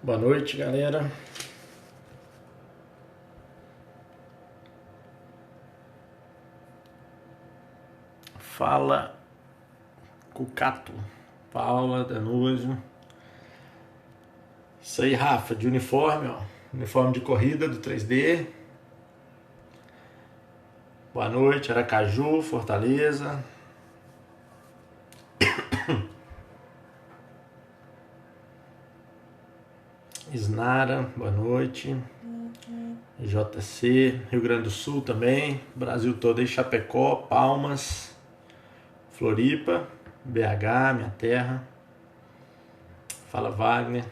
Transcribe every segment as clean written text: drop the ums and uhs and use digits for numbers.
Boa noite, galera. Fala, Cucato. Paula, Danúzio. Isso aí, Rafa, de uniforme, ó. Uniforme de corrida do 3D. Boa noite, Aracaju, Fortaleza. Isnara, boa noite. JC, Rio Grande do Sul também. Brasil todo aí, Chapecó, Palmas, Floripa, BH, minha terra. Fala, Wagner.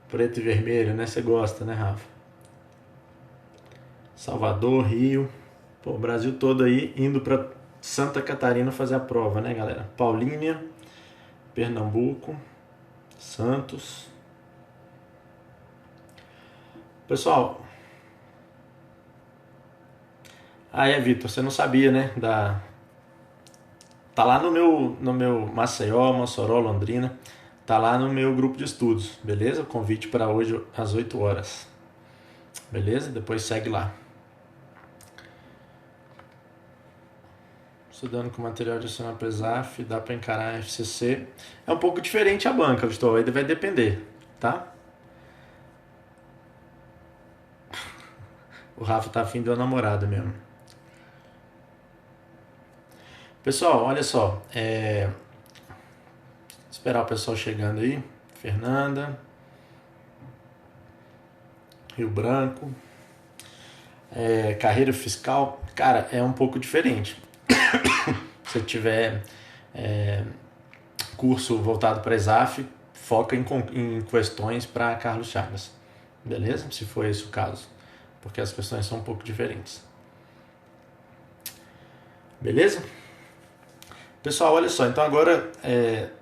Preto e vermelho, né? Você gosta, né, Rafa? Salvador, Rio. Pô, o Brasil todo aí indo pra Santa Catarina fazer a prova, né, galera? Paulínia, Pernambuco, Santos. Pessoal, Vitor, você não sabia, né? Tá lá no meu Maceió, Mossoró, Londrina. Tá lá no meu grupo de estudos, beleza? O convite para hoje às 8 horas. Beleza? Depois segue lá. Estudando com material adicional para ESAF, dá para encarar a FCC. É um pouco diferente a banca, Vitor, aí vai depender, tá? O Rafa tá afim de uma namorada mesmo. Pessoal, olha só. Esperar o pessoal chegando aí. Fernanda. Rio Branco. Carreira fiscal. Cara, é um pouco diferente. Se tiver curso voltado para ESAF, foca em questões para Carlos Chagas. Beleza? Se for esse o caso. Porque as questões são um pouco diferentes. Beleza? Pessoal, olha só. Então agora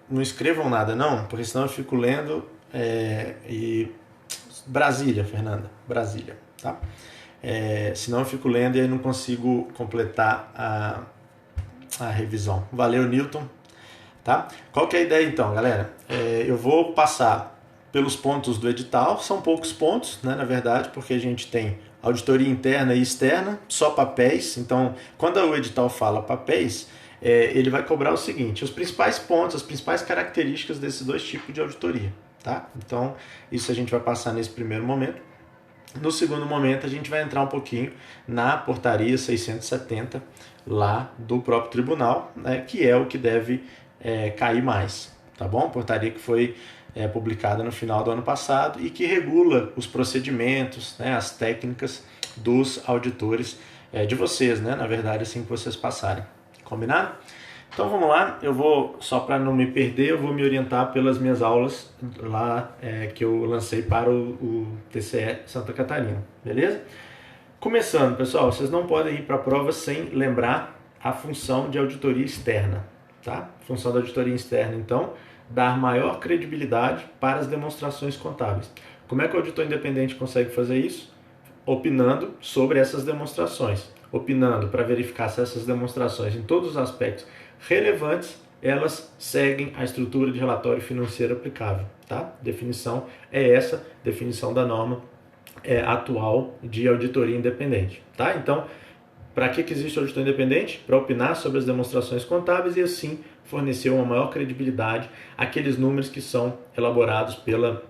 não escrevam nada não, porque senão eu fico lendo e... Brasília, Fernanda. Brasília, tá? Senão eu fico lendo e aí não consigo completar a revisão. Valeu, Newton. Tá? Qual que é a ideia então, galera? Eu vou passar pelos pontos do edital, são poucos pontos, né, na verdade, porque a gente tem auditoria interna e externa, só papéis. Então, quando o edital fala papéis, ele vai cobrar o seguinte: os principais pontos, as principais características desses dois tipos de auditoria. Tá? Então, isso a gente vai passar nesse primeiro momento. No segundo momento, a gente vai entrar um pouquinho na portaria 670 lá do próprio tribunal, né, que é o que deve cair mais, tá bom? Portaria que foi publicada no final do ano passado e que regula os procedimentos, né, as técnicas dos auditores de vocês, né? Na verdade, assim que vocês passarem. Combinado? Então vamos lá, eu vou, só para não me perder, eu vou me orientar pelas minhas aulas lá que eu lancei para o TCE Santa Catarina, beleza? Começando, pessoal, vocês não podem ir para a prova sem lembrar a função de auditoria externa, tá? Função da auditoria externa, então, dar maior credibilidade para as demonstrações contábeis. Como é que o auditor independente consegue fazer isso? Opinando sobre essas demonstrações, opinando para verificar se essas demonstrações, em todos os aspectos relevantes, elas seguem a estrutura de relatório financeiro aplicável, tá? Definição é essa, definição da norma atual de auditoria independente, tá? Então, para que existe o auditor independente? Para opinar sobre as demonstrações contábeis e assim fornecer uma maior credibilidade àqueles números que são elaborados pela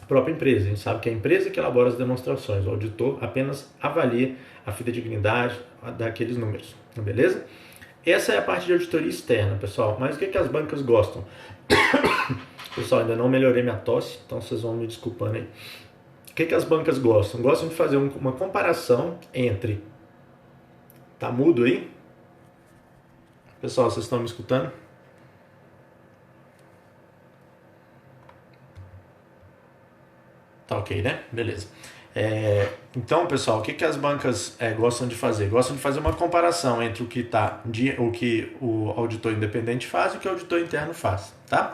própria empresa. A gente sabe que é a empresa que elabora as demonstrações, o auditor apenas avalia a fidedignidade daqueles números, beleza? Essa é a parte de auditoria externa, pessoal. Mas o que as bancas gostam? Pessoal, ainda não melhorei minha tosse, então vocês vão me desculpando aí. O que as bancas gostam? Gostam de fazer uma comparação entre... Tá mudo aí? Pessoal, vocês estão me escutando? Tá ok, né? Beleza. Então, pessoal, o que, que as bancas gostam de fazer? Gostam de fazer uma comparação entre o que o auditor independente faz e o que o auditor interno faz, tá?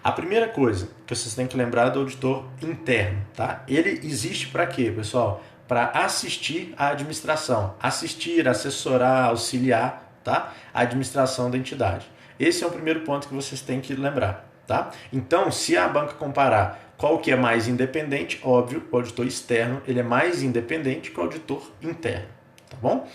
A primeira coisa que vocês têm que lembrar do auditor interno, tá? Ele existe para quê, pessoal? Para assistir a administração, assistir, assessorar, auxiliar, tá? A administração da entidade. Esse é o primeiro ponto que vocês têm que lembrar, tá? Então, se a banca comparar qual que é mais independente, óbvio, o auditor externo ele é mais independente que o auditor interno, tá bom?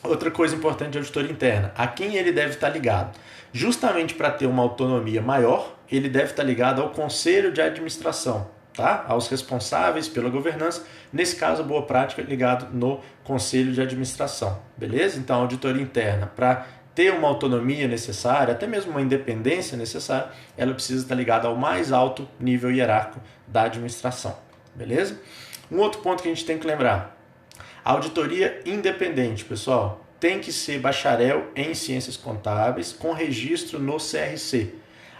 Outra coisa importante de auditoria interna, a quem ele deve estar ligado? Justamente para ter uma autonomia maior, ele deve estar ligado ao conselho de administração, tá? Aos responsáveis pela governança, nesse caso, a boa prática ligado no conselho de administração, beleza? Então, a auditoria interna, para ter uma autonomia necessária, até mesmo uma independência necessária, ela precisa estar ligada ao mais alto nível hierárquico da administração, beleza? Um outro ponto que a gente tem que lembrar, a auditoria independente, pessoal, tem que ser bacharel em ciências contábeis com registro no CRC.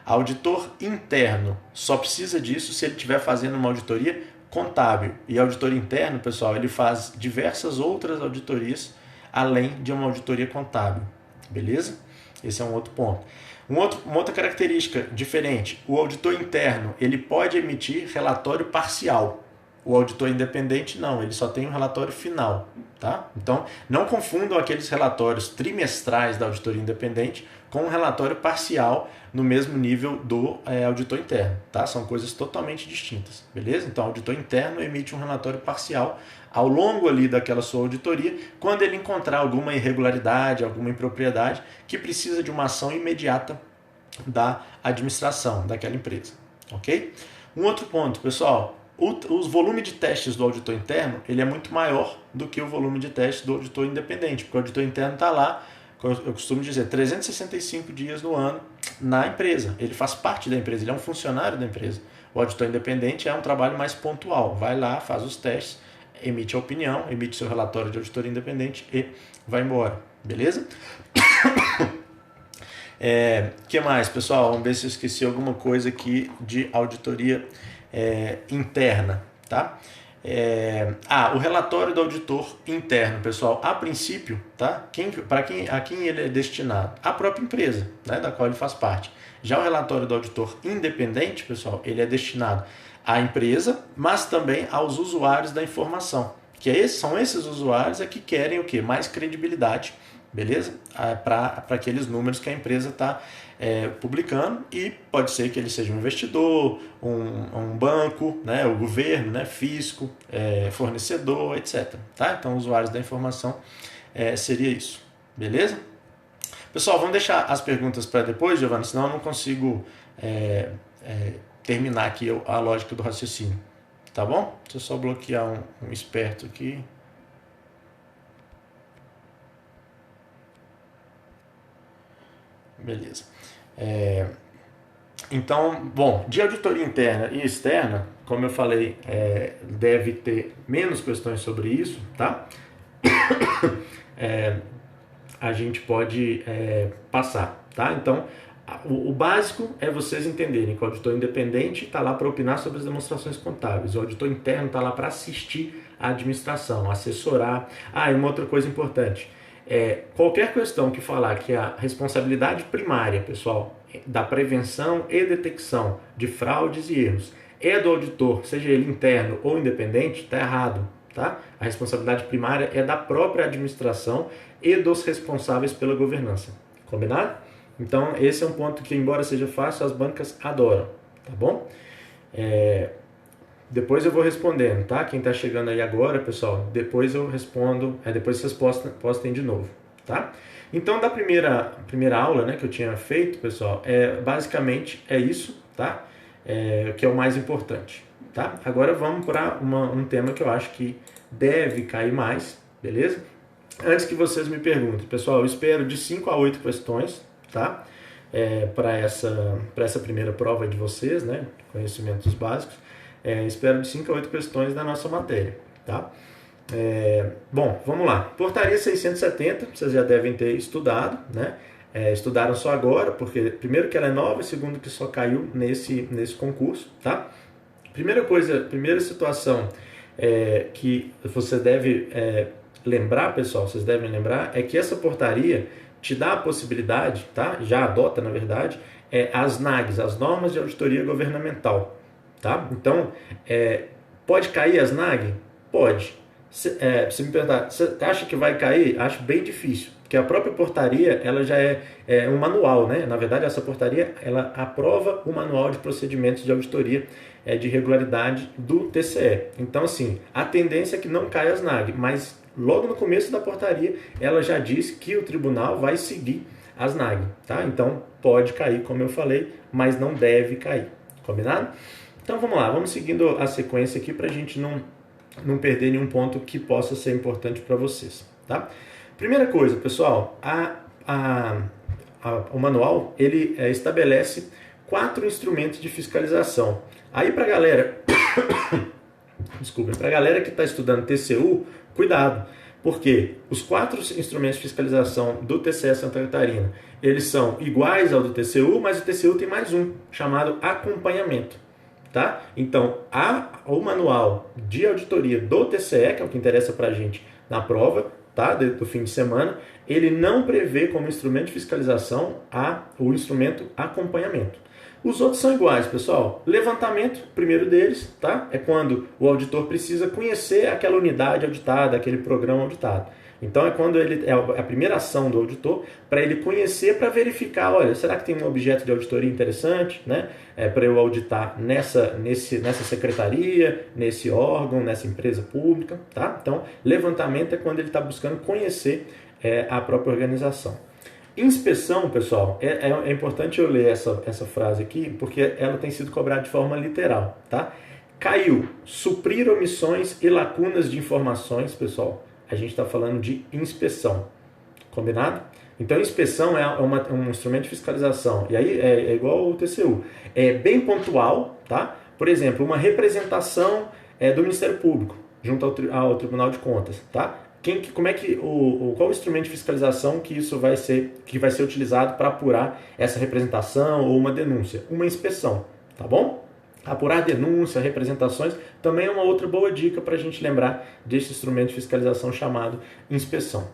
Auditor interno só precisa disso se ele estiver fazendo uma auditoria contábil. E auditor interno, pessoal, ele faz diversas outras auditorias além de uma auditoria contábil. Beleza? Esse é um outro ponto. Uma outra característica diferente, o auditor interno ele pode emitir relatório parcial. O auditor independente não, ele só tem um relatório final, tá? Então, não confundam aqueles relatórios trimestrais da auditoria independente com um relatório parcial no mesmo nível do auditor interno, tá? São coisas totalmente distintas, beleza? Então, o auditor interno emite um relatório parcial ao longo ali daquela sua auditoria, quando ele encontrar alguma irregularidade, alguma impropriedade que precisa de uma ação imediata da administração daquela empresa, ok? Um outro ponto, pessoal, o volume de testes do auditor interno ele é muito maior do que o volume de testes do auditor independente, porque o auditor interno está lá, eu costumo dizer, 365 dias no ano na empresa. Ele faz parte da empresa, ele é um funcionário da empresa. O auditor independente é um trabalho mais pontual, vai lá, faz os testes, emite a opinião, emite seu relatório de auditoria independente e vai embora, beleza? Que mais, pessoal? Vamos ver se eu esqueci alguma coisa aqui de auditoria interna, tá? O relatório do auditor interno, pessoal, a princípio, tá? A quem ele é destinado? A própria empresa, né, da qual ele faz parte. Já o relatório do auditor independente, pessoal, ele é destinado à empresa, mas também aos usuários da informação, que são esses usuários que querem o quê? Mais credibilidade, beleza? Para aqueles números que a empresa está publicando, e pode ser que ele seja um investidor, um banco, né, o governo, né, fisco, fornecedor, etc. Tá? Então, usuários da informação seria isso, beleza? Pessoal, vamos deixar as perguntas para depois, Giovana, senão eu não consigo terminar aqui a lógica do raciocínio, tá bom? Deixa eu só bloquear um esperto aqui. Beleza. Então, bom, de auditoria interna e externa, como eu falei, deve ter menos questões sobre isso, tá? A gente pode passar, tá? Então, o básico é vocês entenderem que o auditor independente está lá para opinar sobre as demonstrações contábeis, o auditor interno está lá para assistir a administração, assessorar. E uma outra coisa importante, qualquer questão que falar que a responsabilidade primária, pessoal, da prevenção e detecção de fraudes e erros é do auditor, seja ele interno ou independente, está errado, tá? A responsabilidade primária é da própria administração e dos responsáveis pela governança, combinado? Então, esse é um ponto que, embora seja fácil, as bancas adoram, tá bom? Depois eu vou respondendo, tá? Quem está chegando aí agora, pessoal, depois eu respondo, depois vocês postem de novo, tá? Então, da primeira aula, né, que eu tinha feito, pessoal, basicamente é isso, tá? Que é o mais importante, tá? Agora vamos para um tema que eu acho que deve cair mais, beleza? Antes que vocês me perguntem, pessoal, eu espero de 5 a 8 questões, tá? Para essa primeira prova de vocês, né? Conhecimentos básicos. Espero de 5 a 8 questões da nossa matéria, tá? Bom, vamos lá. Portaria 670, vocês já devem ter estudado, né? Estudaram só agora, porque primeiro que ela é nova, segundo que só caiu nesse concurso, tá? Primeira situação que você deve lembrar, pessoal, vocês devem lembrar, é que essa portaria te dá a possibilidade, tá? Já adota, na verdade, as NAGs, as Normas de Auditoria Governamental, tá? Então, pode cair as NAG? Pode. Se me perguntar, você acha que vai cair? Acho bem difícil, porque a própria portaria, ela já é um manual, né? Na verdade, essa portaria, ela aprova o manual de procedimentos de auditoria de regularidade do TCE. Então, assim, a tendência é que não caia as NAG, mas logo no começo da portaria, ela já diz que o tribunal vai seguir as NAG, tá? Então, pode cair, como eu falei, mas não deve cair, combinado? Então, vamos lá, vamos seguindo a sequência aqui para a gente não perder nenhum ponto que possa ser importante para vocês, tá? Primeira coisa, pessoal, o manual, ele estabelece 4 instrumentos de fiscalização. Aí para a galera, desculpa, para a galera que está estudando TCU, cuidado, porque os 4 instrumentos de fiscalização do TCE Santa Catarina, eles são iguais ao do TCU, mas o TCU tem mais um, chamado acompanhamento. Tá? Então, o manual de auditoria do TCE, que é o que interessa para a gente na prova, tá? Do fim de semana, ele não prevê como instrumento de fiscalização o instrumento acompanhamento. Os outros são iguais, pessoal. Levantamento, primeiro deles, tá? É quando o auditor precisa conhecer aquela unidade auditada, aquele programa auditado. Então é quando é a primeira ação do auditor para ele conhecer, para verificar, olha, será que tem um objeto de auditoria interessante, né? Para eu auditar nessa secretaria, nesse órgão, nessa empresa pública, tá? Então, levantamento é quando ele está buscando conhecer a própria organização. Inspeção, pessoal, é importante eu ler essa frase aqui, porque ela tem sido cobrada de forma literal, tá? Caiu, suprir omissões e lacunas de informações, pessoal. A gente está falando de inspeção, combinado? Então, inspeção é um instrumento de fiscalização, e aí é igual ao TCU, é bem pontual, tá? Por exemplo, uma representação do Ministério Público junto ao Tribunal de Contas, tá? Qual o instrumento de fiscalização que vai ser utilizado para apurar essa representação ou uma denúncia? Uma inspeção, tá bom? Apurar denúncia, representações, também é uma outra boa dica para a gente lembrar desse instrumento de fiscalização chamado inspeção.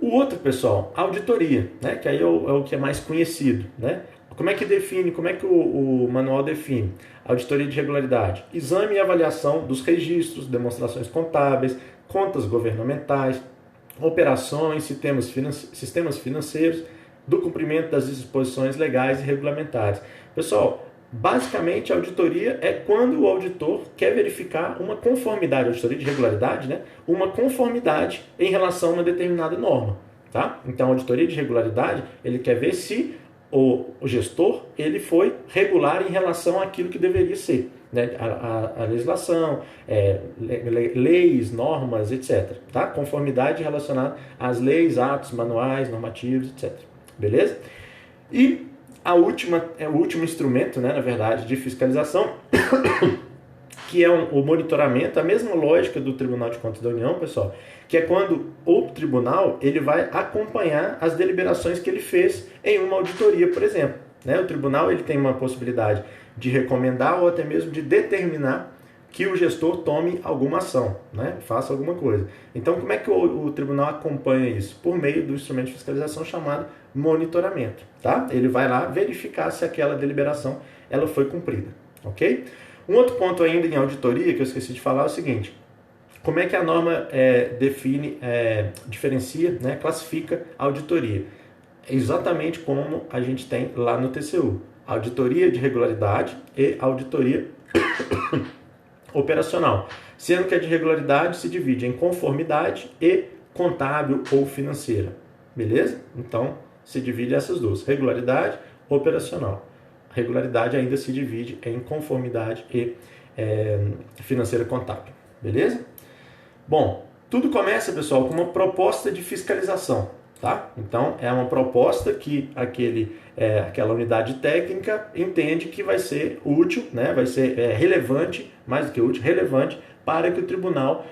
O outro, pessoal, auditoria, né? Que aí é o que é mais conhecido, né? Como é que define, como é que o manual define? Auditoria de regularidade, exame e avaliação dos registros, demonstrações contábeis, contas governamentais, operações, sistemas financeiros, do cumprimento das disposições legais e regulamentares. Pessoal, basicamente, a auditoria é quando o auditor quer verificar uma conformidade, auditoria de regularidade, né? Uma conformidade em relação a uma determinada norma, tá? Então, a auditoria de regularidade, ele quer ver se o gestor ele foi regular em relação àquilo que deveria ser, né? A legislação, leis, normas, etc. Tá? Conformidade relacionada às leis, atos, manuais, normativos, etc. Beleza? E o último instrumento, né, na verdade, de fiscalização, que é o monitoramento, a mesma lógica do Tribunal de Contas da União, pessoal, que é quando o tribunal ele vai acompanhar as deliberações que ele fez em uma auditoria, por exemplo. Né? O tribunal ele tem uma possibilidade de recomendar ou até mesmo de determinar que o gestor tome alguma ação, né? Faça alguma coisa. Então, como é que o tribunal acompanha isso? Por meio do instrumento de fiscalização chamado monitoramento. Tá? Ele vai lá verificar se aquela deliberação ela foi cumprida. Ok? Um outro ponto ainda em auditoria que eu esqueci de falar é o seguinte: como é que a norma diferencia, né, classifica a auditoria? Exatamente como a gente tem lá no TCU. Auditoria de regularidade e auditoria operacional. Sendo que a de regularidade se divide em conformidade e contábil ou financeira. Beleza? Então, se divide essas duas. Regularidade, operacional. Regularidade ainda se divide em conformidade e financeira contábil. Beleza? Bom, tudo começa, pessoal, com uma proposta de fiscalização, tá? Então, é uma proposta que aquela unidade técnica entende que vai ser útil, né? Vai ser relevante, mais do que útil, relevante para que o tribunal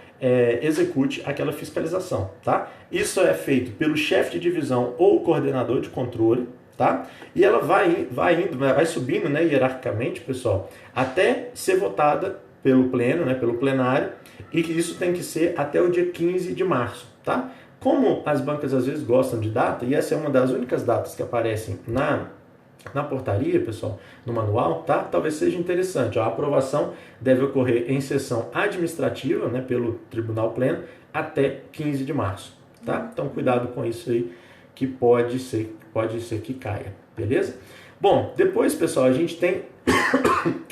execute aquela fiscalização, tá? Isso é feito pelo chefe de divisão ou coordenador de controle, tá? E ela vai subindo, né, hierarquicamente, pessoal, até ser votada pelo pleno, né, pelo plenário, e que isso tem que ser até o dia 15 de março, tá? Como as bancas às vezes gostam de data, e essa é uma das únicas datas que aparecem na portaria, pessoal, no manual, tá? Talvez seja interessante. A aprovação deve ocorrer em sessão administrativa, né, pelo Tribunal Pleno, até 15 de março, tá? Então, cuidado com isso aí, que pode ser que caia, beleza? Bom, depois, pessoal, a gente tem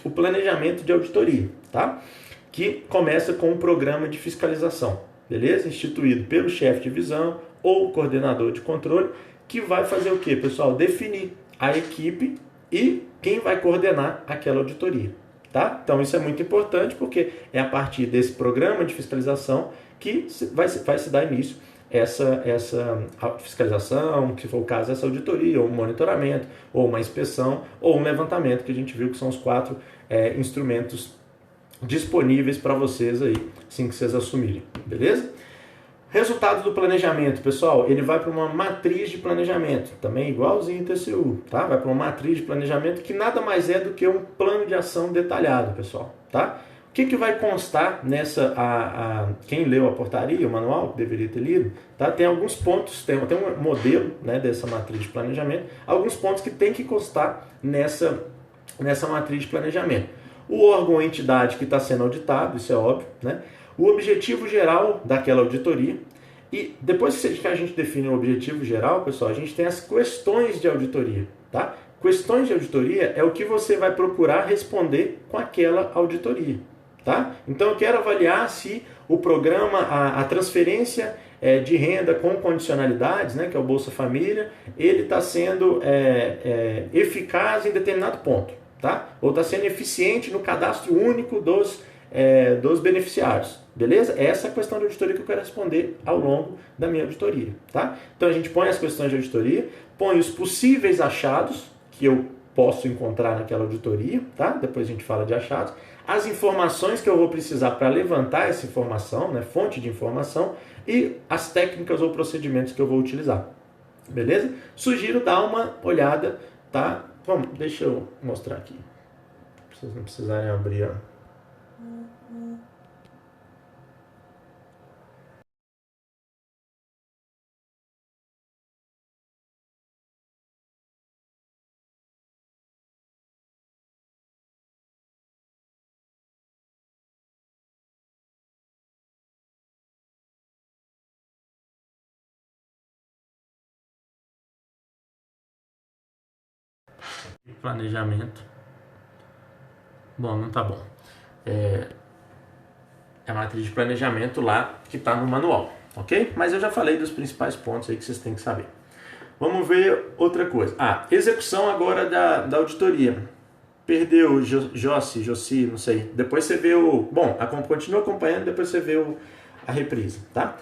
o planejamento de auditoria, tá? Que começa com um programa de fiscalização, beleza? Instituído pelo chefe de divisão ou coordenador de controle, que vai fazer o quê, pessoal? Definir a equipe e quem vai coordenar aquela auditoria, tá? Então isso é muito importante porque é a partir desse programa de fiscalização que vai se dar início essa fiscalização, que for o caso, essa auditoria, ou um monitoramento, ou uma inspeção, ou um levantamento, que a gente viu que são os 4 instrumentos disponíveis para vocês aí, assim que vocês assumirem, beleza? Resultado do planejamento, pessoal, ele vai para uma matriz de planejamento, também igualzinho o TCU, tá? Vai para uma matriz de planejamento que nada mais é do que um plano de ação detalhado, pessoal, tá? O que vai constar nessa, quem leu a portaria, o manual, que deveria ter lido, tá? Tem alguns pontos, tem um modelo, né, dessa matriz de planejamento, alguns pontos que tem que constar nessa matriz de planejamento. O órgão ou entidade que está sendo auditado, isso é óbvio, né? O objetivo geral daquela auditoria, e depois que a gente define o objetivo geral, pessoal, a gente tem as questões de auditoria, tá? Questões de auditoria é o que você vai procurar responder com aquela auditoria, tá? Então eu quero avaliar se o programa, a transferência de renda com condicionalidades, né, que é o Bolsa Família, ele está sendo eficaz em determinado ponto, tá? Ou está sendo eficiente no cadastro único dos beneficiários, beleza? Essa é a questão de auditoria que eu quero responder ao longo da minha auditoria, tá? Então a gente põe as questões de auditoria, põe os possíveis achados que eu posso encontrar naquela auditoria, tá? Depois a gente fala de achados, as informações que eu vou precisar para levantar essa informação, né? Fonte de informação, e as técnicas ou procedimentos que eu vou utilizar, beleza? Sugiro dar uma olhada, tá? Vamos, deixa eu mostrar aqui, pra vocês não precisarem abrir, ó. Planejamento. Bom, não tá bom. É a matriz de planejamento lá que está no manual, ok? Mas eu já falei dos principais pontos aí que vocês têm que saber. Vamos ver outra coisa. Execução agora da auditoria. Perdeu Jossi, não sei. Depois você vê Bom, continua acompanhando, depois você vê a reprise, tá?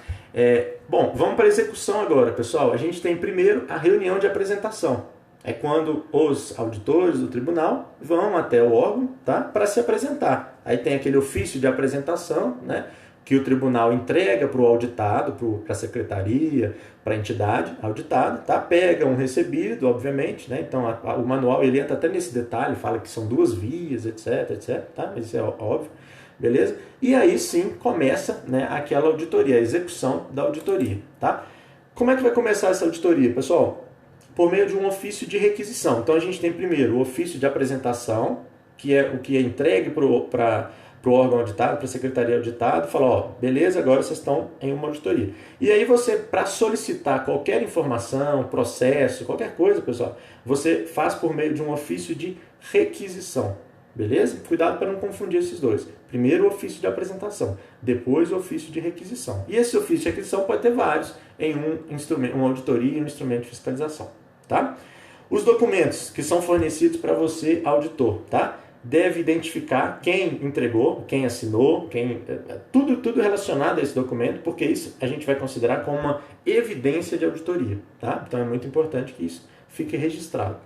Bom, vamos para a execução agora, pessoal. A gente tem primeiro a reunião de apresentação. É quando os auditores do tribunal vão até o órgão, tá, para se apresentar. Aí tem aquele ofício de apresentação, né, que o tribunal entrega para o auditado, para a secretaria, para a entidade auditada, tá? Pega um recebido, obviamente, né? Então o manual ele entra até nesse detalhe, fala que são 2 vias, etc, tá? Mas isso é óbvio, beleza? E aí sim começa, né, aquela auditoria, a execução da auditoria, tá? Como é que vai começar essa auditoria, pessoal? Por meio de um ofício de requisição. Então a gente tem primeiro o ofício de apresentação, que é o que é entregue para o órgão auditado, para a secretaria auditada, fala, ó, beleza, agora vocês estão em uma auditoria. E aí você, para solicitar qualquer informação, processo, qualquer coisa, pessoal, você faz por meio de um ofício de requisição, beleza? Cuidado para não confundir esses dois. Primeiro o ofício de apresentação, depois o ofício de requisição. E esse ofício de requisição pode ter vários em uma auditoria e um instrumento de fiscalização, tá? Os documentos que são fornecidos para você, auditor, tá? Deve identificar quem entregou, quem assinou, tudo relacionado a esse documento, porque isso a gente vai considerar como uma evidência de auditoria, tá? Então é muito importante que isso fique registrado.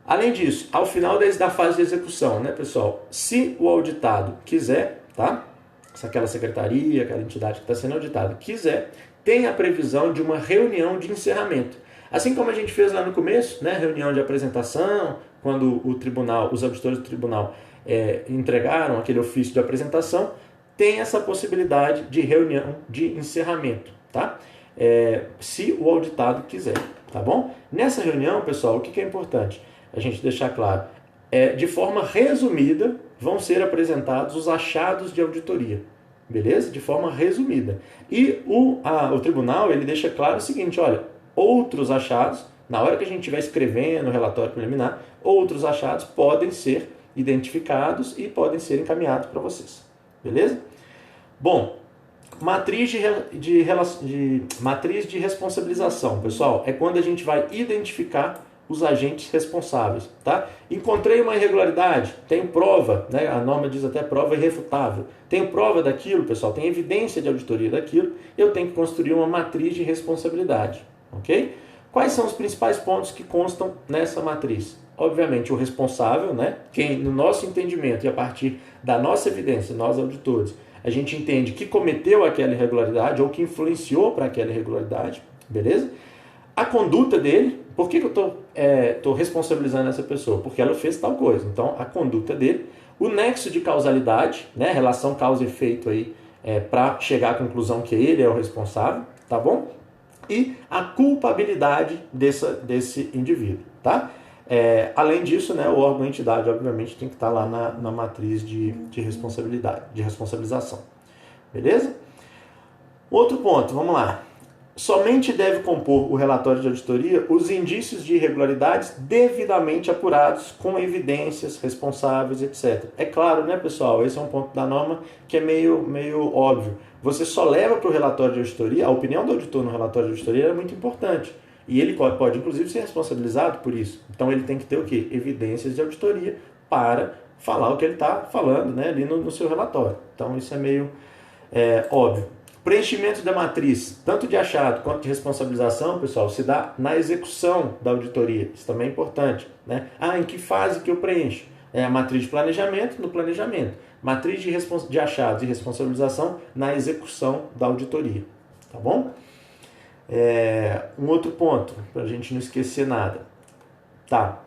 Além disso, ao final da fase de execução, né, pessoal, se o auditado quiser, tá? Se aquela secretaria, aquela entidade que está sendo auditada quiser, tem a previsão de uma reunião de encerramento. Assim como a gente fez lá no começo, né, reunião de apresentação, quando o tribunal, os auditores do tribunal entregaram aquele ofício de apresentação, tem essa possibilidade de reunião de encerramento, tá? Se o auditado quiser, tá bom? Nessa reunião, pessoal, o que é importante a gente deixar claro? De forma resumida, vão ser apresentados os achados de auditoria, beleza? De forma resumida. E o tribunal, ele deixa claro o seguinte, olha, outros achados, na hora que a gente estiver escrevendo o relatório preliminar, outros achados podem ser identificados e podem ser encaminhados para vocês, beleza? Bom, matriz de responsabilização, pessoal, é quando a gente vai identificar os agentes responsáveis, tá? Encontrei uma irregularidade, tenho prova, né? A norma diz até prova irrefutável. Tenho prova daquilo, pessoal, tem evidência de auditoria daquilo, eu tenho que construir uma matriz de responsabilidade, ok? Quais são os principais pontos que constam nessa matriz? Obviamente o responsável, né? Quem, no nosso entendimento e a partir da nossa evidência, nós auditores, a gente entende que cometeu aquela irregularidade ou que influenciou para aquela irregularidade, beleza? A conduta dele, por que eu estou responsabilizando essa pessoa? Porque ela fez tal coisa. Então, a conduta dele, o nexo de causalidade, né? Relação causa e efeito aí, para chegar à conclusão que ele é o responsável, tá bom? E a culpabilidade desse indivíduo, tá? Além disso, né, o órgão entidade, obviamente, tem que estar lá na matriz de responsabilidade, de responsabilização. Beleza? Outro ponto, vamos lá. Somente deve compor o relatório de auditoria os indícios de irregularidades devidamente apurados, com evidências, responsáveis, etc. É claro, né, pessoal? Esse é um ponto da norma que é meio óbvio. Você só leva para o relatório de auditoria, a opinião do auditor no relatório de auditoria é muito importante. E ele pode, inclusive, ser responsabilizado por isso. Então, ele tem que ter o quê? Evidências de auditoria para falar o que ele está falando, né, ali no seu relatório. Então, isso é meio óbvio. Preenchimento da matriz, tanto de achado quanto de responsabilização, pessoal, se dá na execução da auditoria. Isso também é importante, né? Em que fase que eu preencho? A matriz de planejamento, no planejamento. Matriz de achados e responsabilização na execução da auditoria. Tá bom? Um outro ponto, para a gente não esquecer nada. Tá.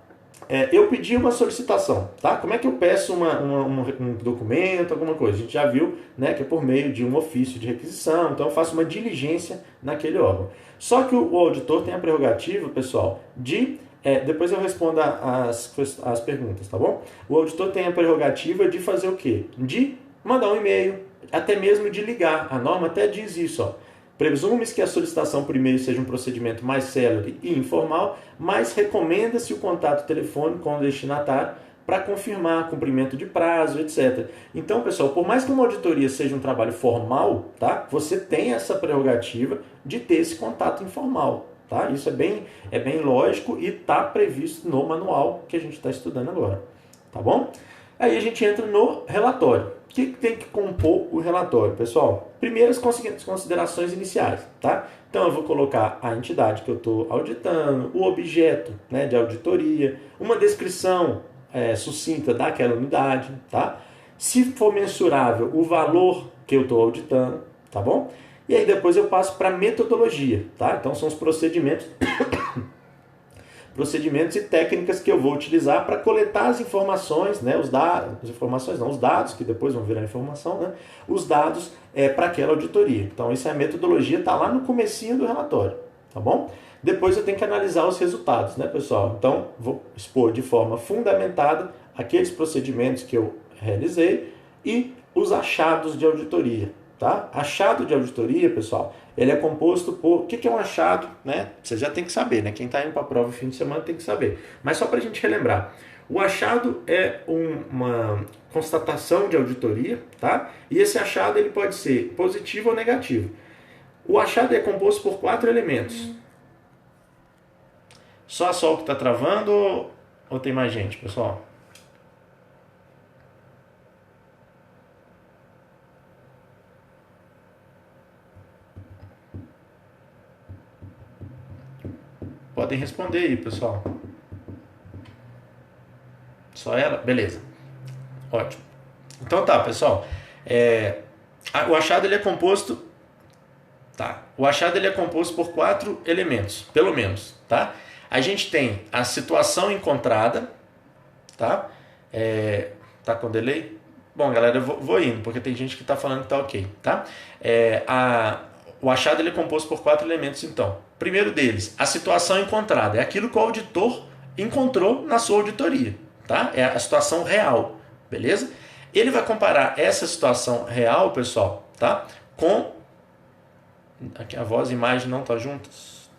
Eu pedi uma solicitação, tá? Como é que eu peço um documento, alguma coisa? A gente já viu, né, que é por meio de um ofício de requisição, então eu faço uma diligência naquele órgão. Só que o auditor tem a prerrogativa, pessoal, de... depois eu respondo as perguntas, tá bom? O auditor tem a prerrogativa de fazer o quê? De mandar um e-mail, até mesmo de ligar. A norma até diz isso, ó. Presume-se que a solicitação por e-mail seja um procedimento mais célere e informal, mas recomenda-se o contato telefônico com o destinatário para confirmar cumprimento de prazo, etc. Então, pessoal, por mais que uma auditoria seja um trabalho formal, tá? Você tem essa prerrogativa de ter esse contato informal, tá? Isso é bem lógico e está previsto no manual que a gente está estudando agora, tá bom? Aí a gente entra no relatório. O que tem que compor o relatório, pessoal? Primeiras considerações iniciais, tá? Então eu vou colocar a entidade que eu estou auditando, o objeto, né, de auditoria, uma descrição sucinta daquela unidade, tá? Se for mensurável, o valor que eu estou auditando, tá bom? E aí depois eu passo para a metodologia, tá? Então são os procedimentos e técnicas que eu vou utilizar para coletar as informações, né, os dados, que depois vão virar informação, né, os dados para aquela auditoria. Então, isso é a metodologia, está lá no comecinho do relatório, tá bom? Depois eu tenho que analisar os resultados, né, pessoal? Então, vou expor de forma fundamentada aqueles procedimentos que eu realizei e os achados de auditoria, tá? Achado de auditoria, pessoal, ele é composto por... O que é um achado, né? Você já tem que saber, né? Quem está indo para a prova no fim de semana tem que saber. Mas só para a gente relembrar. O achado é uma constatação de auditoria, tá? E esse achado ele pode ser positivo ou negativo. O achado é composto por 4 elementos. Só a Sol que está travando ou tem mais gente, pessoal? Podem responder aí, pessoal. Só ela? Beleza. Ótimo. Então tá, pessoal. O achado ele é composto... Tá. O achado ele é composto por 4 elementos, pelo menos, tá? A gente tem a situação encontrada, tá? Tá com delay? Bom, galera, eu vou indo, porque tem gente que tá falando que tá ok, tá? O achado ele é composto por 4 elementos, então. Primeiro deles, a situação encontrada. É aquilo que o auditor encontrou na sua auditoria, tá? É a situação real, beleza? Ele vai comparar essa situação real, pessoal, tá? Com... Aqui a voz e a imagem não estão juntas.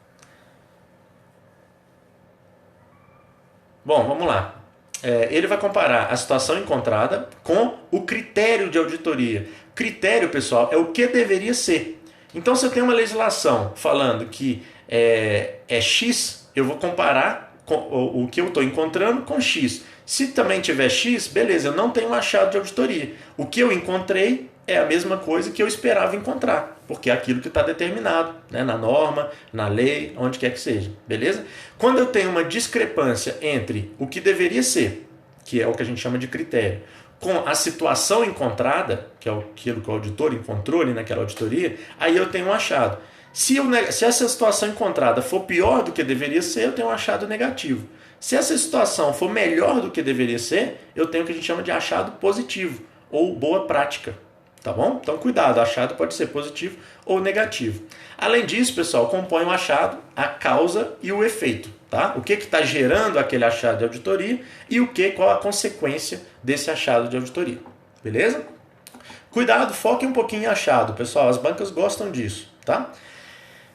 Bom, vamos lá. Ele vai comparar a situação encontrada com o critério de auditoria. Critério, pessoal, é o que deveria ser. Então, se eu tenho uma legislação falando que é X, eu vou comparar com o que eu estou encontrando com X. Se também tiver X, beleza, eu não tenho um achado de auditoria. O que eu encontrei é a mesma coisa que eu esperava encontrar, porque é aquilo que está determinado, né, na norma, na lei, onde quer que seja, beleza? Quando eu tenho uma discrepância entre o que deveria ser, que é o que a gente chama de critério, com a situação encontrada, que é aquilo que o auditor encontrou ali naquela auditoria, aí eu tenho um achado. Se essa situação encontrada for pior do que deveria ser, eu tenho um achado negativo. Se essa situação for melhor do que deveria ser, eu tenho o que a gente chama de achado positivo, ou boa prática. Tá bom? Então cuidado, achado pode ser positivo ou negativo. Além disso, pessoal, compõe o achado, a causa e o efeito. Tá? O que está gerando aquele achado de auditoria e qual a consequência desse achado de auditoria. Beleza? Cuidado, foque um pouquinho em achado, pessoal. As bancas gostam disso. Tá?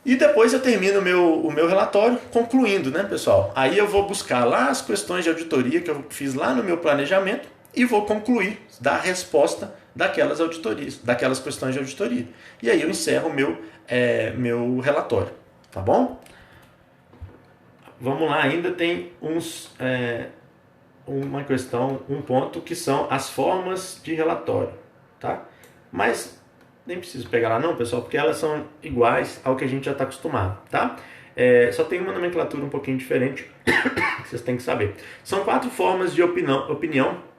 E depois eu termino o meu relatório concluindo, né, pessoal? Aí eu vou buscar lá as questões de auditoria que eu fiz lá no meu planejamento e vou concluir, dar a resposta daquelas auditorias, daquelas questões de auditoria. E aí eu encerro o meu relatório, tá bom? Vamos lá, ainda tem uma questão, um ponto que são as formas de relatório, tá? Mas nem preciso pegar lá não, pessoal, porque elas são iguais ao que a gente já está acostumado, tá? Só tem uma nomenclatura um pouquinho diferente que vocês têm que saber. São 4 formas de opinião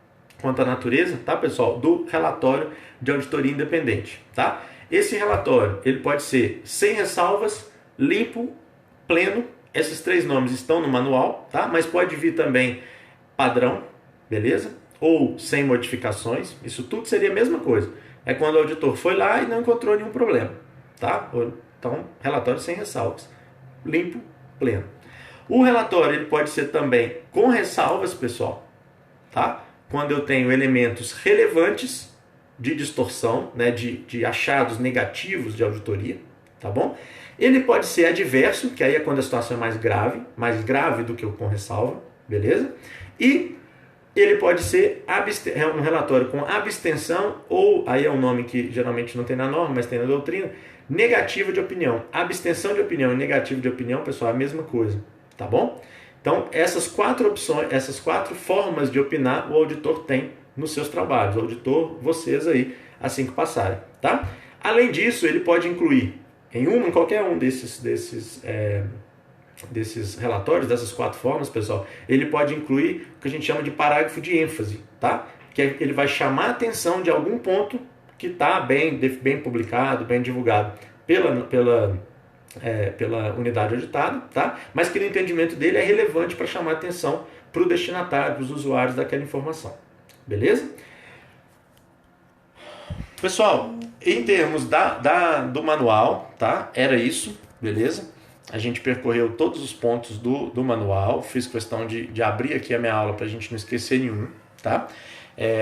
quanto à natureza, tá, pessoal, do relatório de auditoria independente, tá? Esse relatório, ele pode ser sem ressalvas, limpo, pleno. Esses 3 nomes estão no manual, tá? Mas pode vir também padrão, beleza? Ou sem modificações. Isso tudo seria a mesma coisa. É quando o auditor foi lá e não encontrou nenhum problema, tá? Então, relatório sem ressalvas, limpo, pleno. O relatório ele pode ser também com ressalvas, pessoal, tá? Quando eu tenho elementos relevantes de distorção, né, de achados negativos de auditoria, tá bom? Ele pode ser adverso, que aí é quando a situação é mais grave do que o com ressalva, beleza? E ele pode ser um relatório com abstenção, ou aí é um nome que geralmente não tem na norma, mas tem na doutrina, negativa de opinião. Abstenção de opinião e negativa de opinião, pessoal, é a mesma coisa, tá bom? Então, essas 4 opções, essas 4 formas de opinar, o auditor tem nos seus trabalhos. O auditor, vocês aí, assim que passarem, tá? Além disso, ele pode incluir em qualquer um desses relatórios, dessas 4 formas, pessoal, ele pode incluir o que a gente chama de parágrafo de ênfase, tá? Que ele vai chamar a atenção de algum ponto que está bem publicado, bem divulgado pela unidade auditada, tá? Mas que no entendimento dele é relevante para chamar a atenção para o destinatário, para os usuários daquela informação. Beleza? Pessoal, em termos do manual, tá? Era isso, beleza? A gente percorreu todos os pontos do manual, fiz questão de abrir aqui a minha aula para a gente não esquecer nenhum, tá?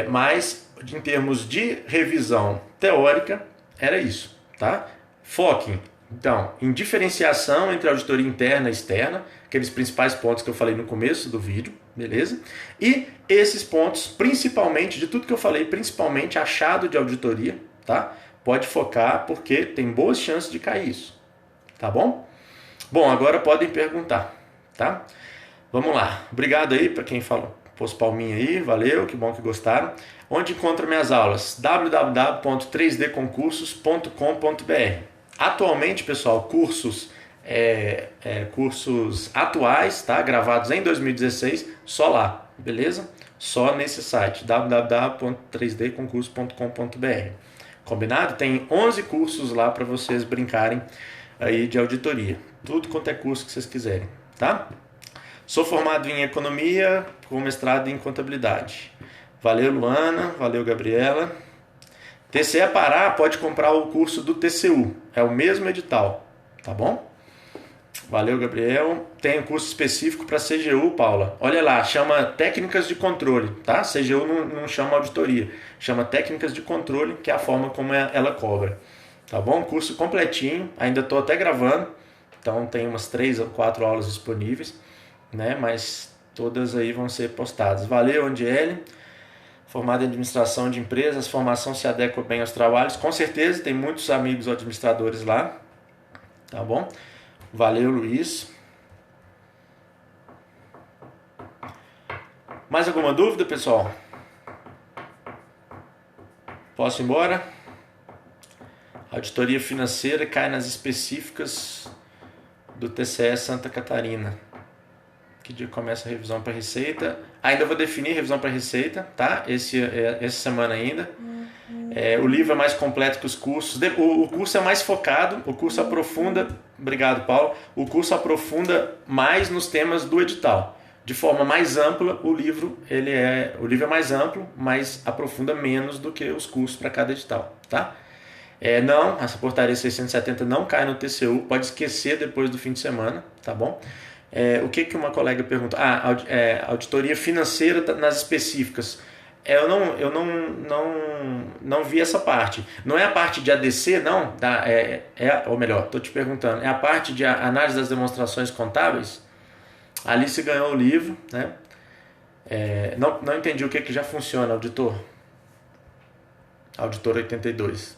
Mas em termos de revisão teórica, era isso, tá? Foquem, então, em diferenciação entre auditoria interna e externa, aqueles principais pontos que eu falei no começo do vídeo, beleza? E esses pontos, principalmente, de tudo que eu falei, principalmente achado de auditoria, tá? Pode focar, porque tem boas chances de cair isso, tá bom? Bom, agora podem perguntar, tá? Vamos lá. Obrigado aí para quem falou, pôs palminha aí, valeu, que bom que gostaram. Onde encontro minhas aulas? www.3dconcursos.com.br. Atualmente, pessoal, cursos atuais, tá? Gravados em 2016, só lá, beleza? Só nesse site, www.3dconcursos.com.br. Combinado? Tem 11 cursos lá para vocês brincarem aí de auditoria. Tudo quanto é curso que vocês quiserem, tá? Sou formado em economia com mestrado em contabilidade. Valeu, Luana. Valeu, Gabriela. TCE Pará pode comprar o curso do TCU. É o mesmo edital, tá bom? Valeu, Gabriel. Tem um curso específico para CGU, Paula. Olha lá, chama técnicas de controle, tá? CGU não chama auditoria, chama técnicas de controle, que é a forma como ela cobra. Tá bom? Curso completinho, ainda estou até gravando, então tem umas 3 ou 4 aulas disponíveis, né? Mas todas aí vão ser postadas. Valeu, Andiele. Formado em administração de empresas, formação se adequa bem aos trabalhos. Com certeza, tem muitos amigos administradores lá, tá bom? Valeu, Luiz. Mais alguma dúvida, pessoal? Posso ir embora? Auditoria financeira cai nas específicas do TCE Santa Catarina. Que dia começa a revisão para Receita? Ainda vou definir revisão para Receita, tá? Essa semana ainda. O livro é mais completo que os cursos. O curso é mais focado, o curso aprofunda. Obrigado, Paulo. O curso aprofunda mais nos temas do edital. De forma mais ampla, o livro é mais amplo, mas aprofunda menos do que os cursos para cada edital, tá? Não, essa portaria 670 não cai no TCU, pode esquecer depois do fim de semana, tá bom? O que uma colega perguntou? Auditoria financeira nas específicas. Eu não vi essa parte. Não é a parte de ADC, não? Ou melhor, estou te perguntando, é a parte de análise das demonstrações contábeis? A Alice ganhou o livro, né? Não entendi o que já funciona, auditor. Auditor 82.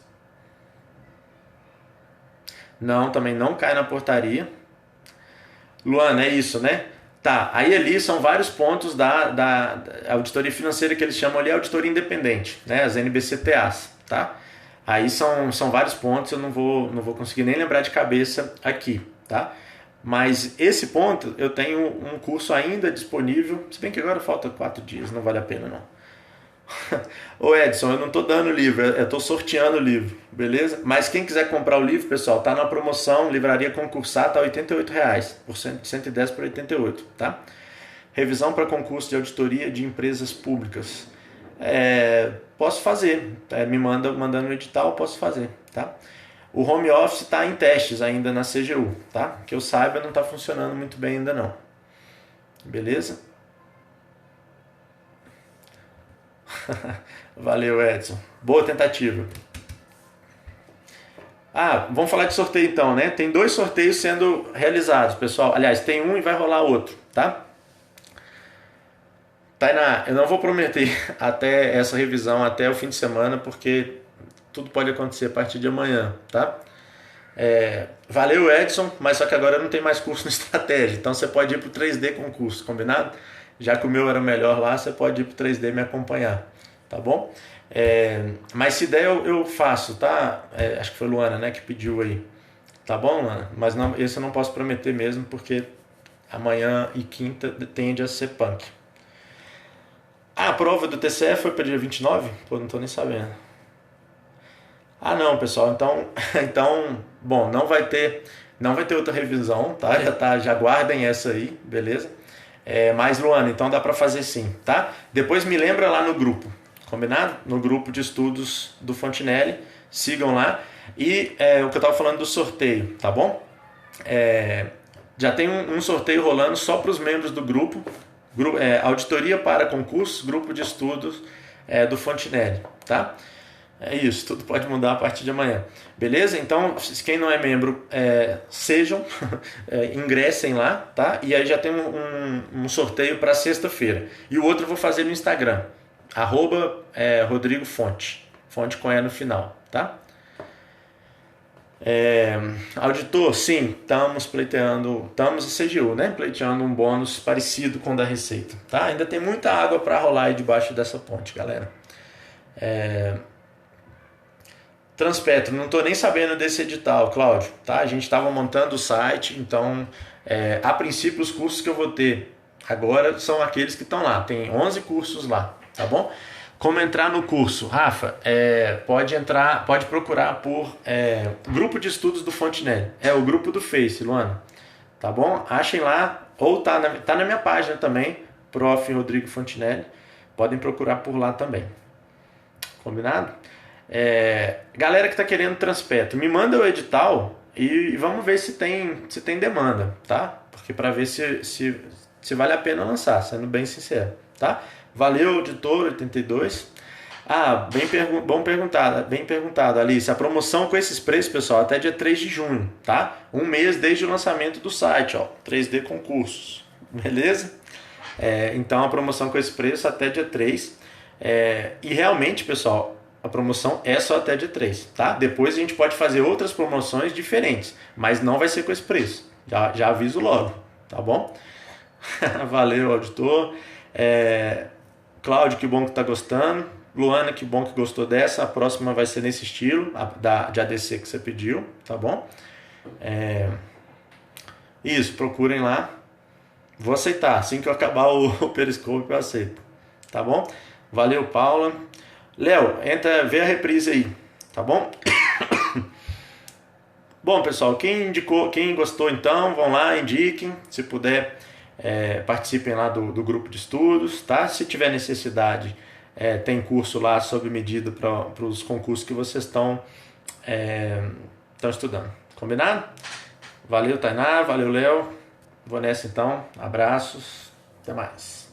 Não, também não cai na portaria. Luana, é isso, né? Tá, aí ali são vários pontos da auditoria financeira que eles chamam ali auditoria independente, né? As NBCTAs, tá? Aí são vários pontos, eu não vou conseguir nem lembrar de cabeça aqui, tá? Mas esse ponto eu tenho um curso ainda disponível, se bem que agora falta 4 dias, não vale a pena não. Ô Edson, eu não estou dando o livro, eu estou sorteando o livro, beleza? Mas quem quiser comprar o livro, pessoal, tá na promoção, livraria concursar, tá R$ 88,00, por 110 por 88, tá? Revisão para concurso de auditoria de empresas públicas. Posso fazer, me mandando no edital, posso fazer, tá? O home office está em testes ainda na CGU, tá? Que eu saiba, não está funcionando muito bem ainda não. Beleza? Valeu, Edson. Boa tentativa. Vamos falar de sorteio então, né? Tem 2 sorteios sendo realizados, pessoal. Aliás, tem um e vai rolar outro, tá? Tainá, eu não vou prometer até essa revisão, até o fim de semana, porque tudo pode acontecer a partir de amanhã, tá? Valeu, Edson, mas só que agora não tem mais curso no Estratégia, então você pode ir pro 3D com o curso, combinado? Já que o meu era melhor lá, você pode ir pro 3D me acompanhar, tá bom? Mas se der eu faço, tá? Acho que foi Luana, né, que pediu aí, tá bom, Luana? Mas não, esse eu não posso prometer mesmo, porque amanhã e quinta tende a ser punk. A prova do TCE foi para dia 29? Pô, não tô nem sabendo. Não, pessoal, então, bom, não vai ter outra revisão, tá? Já guardem essa aí, beleza? Mas, Luana, então dá para fazer sim, tá? Depois me lembra lá no grupo, combinado? No grupo de estudos do Fontinelli, sigam lá. E o que eu estava falando do sorteio, tá bom? Já tem um sorteio rolando só para os membros do grupo, Auditoria para Concursos, grupo de estudos do Fontinelli, tá? É isso, tudo pode mudar a partir de amanhã. Beleza? Então, quem não é membro, sejam, ingressem lá, tá? E aí já tem um sorteio para sexta-feira. E o outro eu vou fazer no Instagram, @Rodrigo Fonte, Fonte com E no final, tá? Auditor, sim, estamos a CGU, né? Pleiteando um bônus parecido com o da Receita, tá? Ainda tem muita água para rolar aí debaixo dessa ponte, galera. Transpetro, não estou nem sabendo desse edital, Cláudio, tá? A gente estava montando o site, então, a princípio, os cursos que eu vou ter agora são aqueles que estão lá. Tem 11 cursos lá, tá bom? Como entrar no curso? Rafa, pode procurar por grupo de estudos do Fontinelli. É o grupo do Face, Luana, tá bom? Achem lá, ou tá na minha página também, Prof. Rodrigo Fontinelli. podem procurar por lá também. Combinado? Galera que está querendo transpetro, me manda o edital e vamos ver se tem demanda, tá? Porque para ver se vale a pena lançar, sendo bem sincero, tá? Valeu, Auditor 82. Bem perguntado, Alice. A promoção com esses preços, pessoal, até dia 3 de junho, tá? Um mês desde o lançamento do site, ó, 3D Concursos, beleza? Então a promoção com esse preço até dia 3. E realmente, pessoal, a promoção é só até dia 3, tá? Depois a gente pode fazer outras promoções diferentes, mas não vai ser com esse preço. Já aviso logo, tá bom? Valeu, auditor. Cláudio, que bom que tá gostando. Luana, que bom que gostou dessa. A próxima vai ser nesse estilo, de ADC que você pediu, tá bom? Isso, procurem lá. Vou aceitar, assim que eu acabar o Periscope eu aceito, tá bom? Valeu, Paula. Léo, vê a reprise aí, tá bom? Bom, pessoal, quem gostou então, vão lá, indiquem, se puder, participem lá do grupo de estudos, tá? Se tiver necessidade, tem curso lá sob medida para os concursos que vocês estão estudando, combinado? Valeu, Tainá, valeu, Léo. Vou nessa então, abraços, até mais.